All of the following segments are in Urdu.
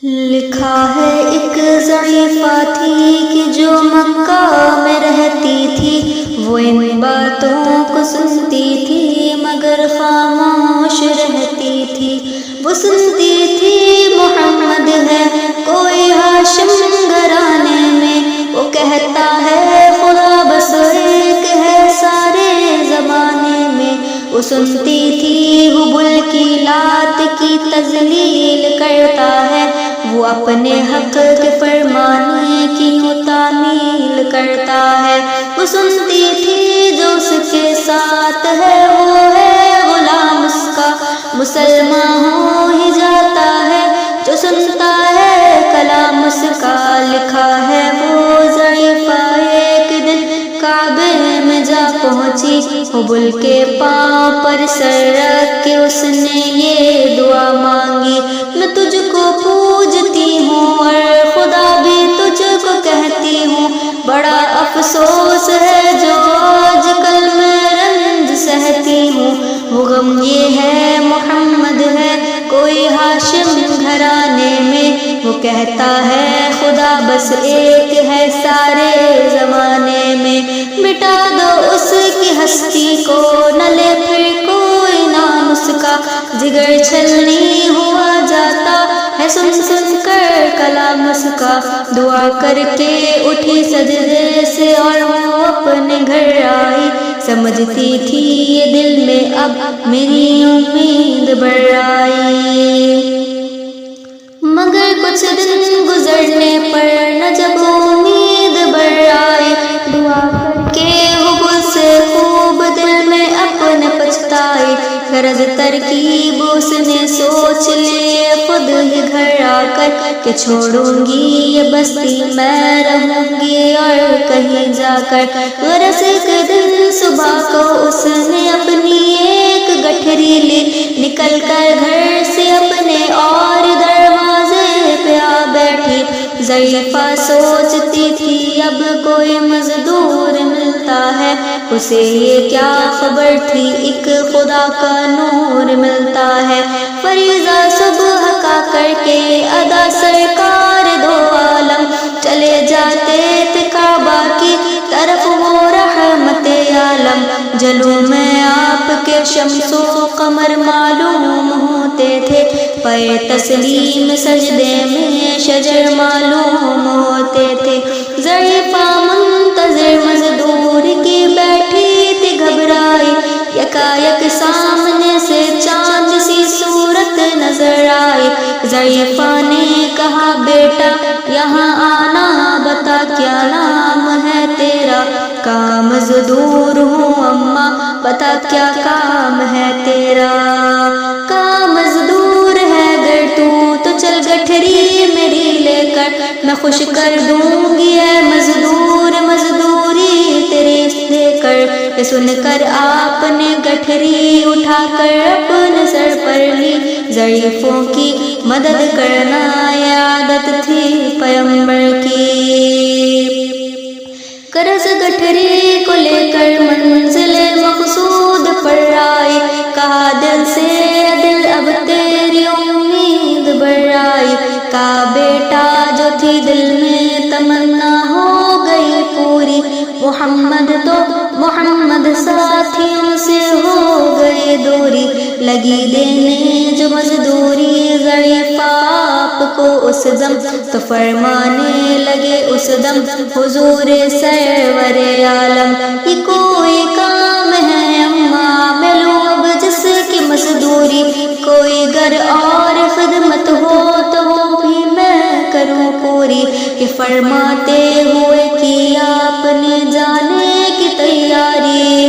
لکھا ہے ایک ضعیفہ تھی کہ جو مکہ میں رہتی تھی، وہ ان باتوں کو سنتی تھی مگر خاموش رہتی تھی۔ وہ سنتی تھی محمد ہے کوئی ہاشم گھرانے میں، وہ کہتا ہے خدا بس ایک ہے سارے زمانے میں۔ وہ سنتی تھی حبل کی لات کی تذلیل کرتا ہے، وہ اپنے حق کے فرمانے کی تعمیل کرتا ہے۔ وہ سنتی تھی جو اس کے ساتھ ہے وہ ہے غلام اس کا، مسلمان ہو ہی جاتا ہے جو سنتا ہے کلام اس کا۔ لکھا ہے وہ ضعیفہ ایک دن کعبے میں جا پہنچی، حبل کے پاؤں پر سر رکھ کے اس نے یہ دعا مانگی، میں تجھ کو پوجتی ہوں اور خدا بھی تجھ کو کہتی ہوں، بڑا افسوس ہے جو آج کل میں رنج سہتی ہوں۔ وہ غم یہ ہے محمد ہے کوئی ہاشم گھرانے میں، وہ کہتا ہے خدا بس ایک ہے سارے زمانے میں۔ مٹا دو اس کی ہستی کو نہ لے پھر کوئی نام اس کا، جگر چھلنی ہوا جاتا ہے سن سن کر کلام اس کا۔ دعا کر کے اٹھی سجدے سے اور وہ اپنے گھر آئی، سمجھتی تھی یہ دل میں اب میری امید بڑھ آئی۔ مگر کچھ دن گزرنے پر نہ جب امید بڑھ آئی، دعا کر کے حبل سے خوب دل میں اپنے پچھتائی۔ غرض ترکیب اس نے سوچ لے خود ہی گھر آ کر کہ چھوڑوں گی یہ بستی میں رہوں گی اور کہیں جا کر۔ غرض ایک دن صبح کو اس نے اپنی ایک گٹھری لی، نکل کر گھر سے اپنے اور دروازے پہ آ بیٹھی۔ ضعیفہ سوچتی تھی اب کوئی مزدور ملتا ہے، اسے یہ کیا خبر تھی ایک خدا کا نور ملتا ہے۔ فریضہ صبح کا کر کے ادا سرکار دو عالم چلے جاتے تھے کعبہ کی طرف وہ رحمت عالم۔ جلوں میں آپ کے شمس و قمر معلوم ہوتے تھے، پے تسلیم سجدے میں شجر معلوم ہوتے تھے۔ ضعیفہ منتظر مزدور کی بیٹھی تھی گھبرائی، یکایک سامنے سے چاند سی صورت نظر آئی۔ ضعیفہ نے کہا بیٹا یہاں آنا، بتا کیا نام ہے تیرا؟ کام مزدور ہوں اماں، بتا کیا کام ہے تیرا؟ کام مزدور ہے گر تو چل گٹھری میری لے کر، میں خوش کر دوں گی اے مزدور مزدوری تیری دے کر۔ یہ سن کر آپ نے گٹھری اٹھا کر اپنے سر پر لی، ضعیفوں کی مدد کرنا یہ عادت تھی پیغمبر کی۔ غرض گٹھری کو لے کر منزل مقصود پر آئی، کہا دل سے دل اب تیری امید بڑھ آئی۔ کہا بیٹا جو تھی دل میں تمنا ہو گئی پوری، محمد ساتھیوں سے ہو گئی دوری۔ لگی دینے جو مزدوری ضعیفہ آپ کو اس دم، تو فرمانے لگے اس دم حضور سرور عالم، یہ کوئی کام ہے اماں میں لوں اب جس کی مزدوری، کوئی گر اور خدمت ہو تو وہ بھی میں کروں پوری۔ یہ فرماتے ہوئے کی آپ نے جانے کی تیاری،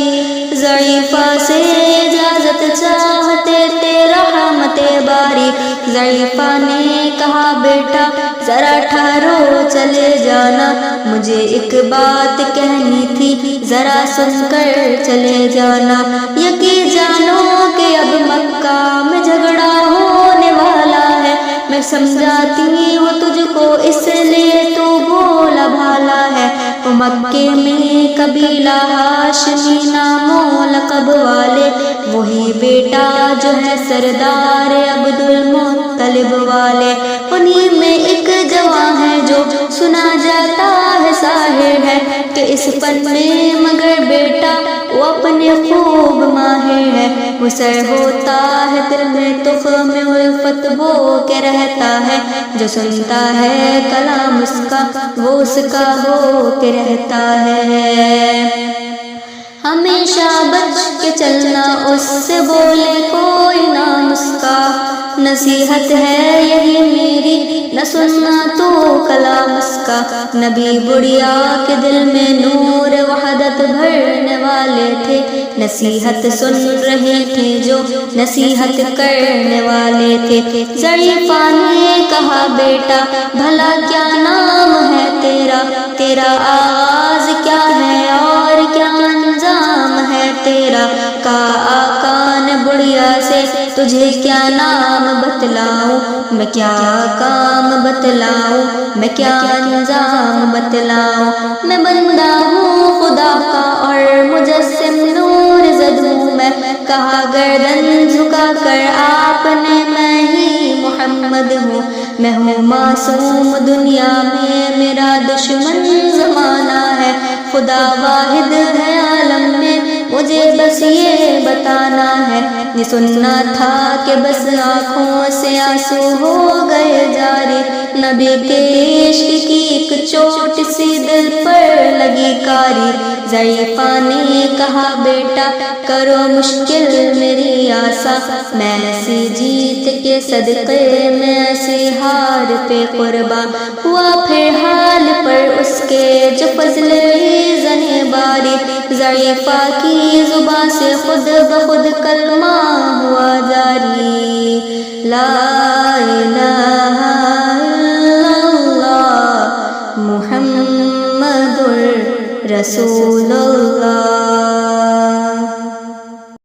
ضعیفہ سے اجازت چاہتے تھے رحمت باری۔ ضعیفہ نے کہا بیٹا ذرا ٹھہرو چلے جانا، مجھے ایک بات کہنی تھی ذرا سن کر چلے جانا۔ یقین جانو کہ اب مکہ میں جھگڑا ہونے والا ہے، میں سمجھاتی ہوں تجھ کو اس لیے تو بولا بھالا ہے۔ وہ مکے میں قبیلہ ہاشمی نام و لقب والے، وہی بیٹا جو ہے سردار عبد المطلب والے، انہی میں جواں ہے جو سنا جاتا ہے ساحر ہے کہ اس فن میں مگر بیٹا وہ اپنے خوب ماہر ہے وہ سر ہوتا ہے دل میں تخم الفت بو کے رہتا ہے جو سنتا ہے کلام اس کا وہ اس کا ہو کے رہتا ہے ہمیشہ بچ کے چلنا اس سے بولے کوئی نہ مسکا نصیحت ہے یہی میری نہ سننا تو کلام اس کا نبی بڑھیا کے دل میں نور وحدت بھرنے والے تھے نصیحت سن رہے تھے جو نصیحت کرنے والے تھے ضعیفہ نے کہا بیٹا بھلا کیا نام ہے تیرا تیرا آغاز کیا ہے اور کیا انجام ہے تیرا آقا نے بڑھیا سے تجھے کیا نام بتلاؤں میں کیا کام بتلاؤں میں کیا انجام بتلاؤں میں بندہ ہوں خدا کا اور مجسم نور زد ہوں میں کہا گردن جھکا کر آپ نے میں ہی محمد ہوں میں ہوں معصوم دنیا میں میرا دشمن زمانہ ہے خدا واحد ہے عالم میں مجھے بس یہ بتانا ہے یہ سننا تھا کہ بس آنکھوں سے آنسو ہو گئے جاری نبی کے عشق کی ایک چوٹ سی دل پر لگی کاری ضعیفہ نے کہا بیٹا کرو مشکل میری آسا میں ایسی جیت کے صدقے میں ایسی ہار پہ قربان ہوا پھر حال پر اس کے جو فضل زن باری ضعیفہ کی زبان سے خود بخود کلمہ ہوا جاری لا الہ الا اللہ محمد رسول اللہ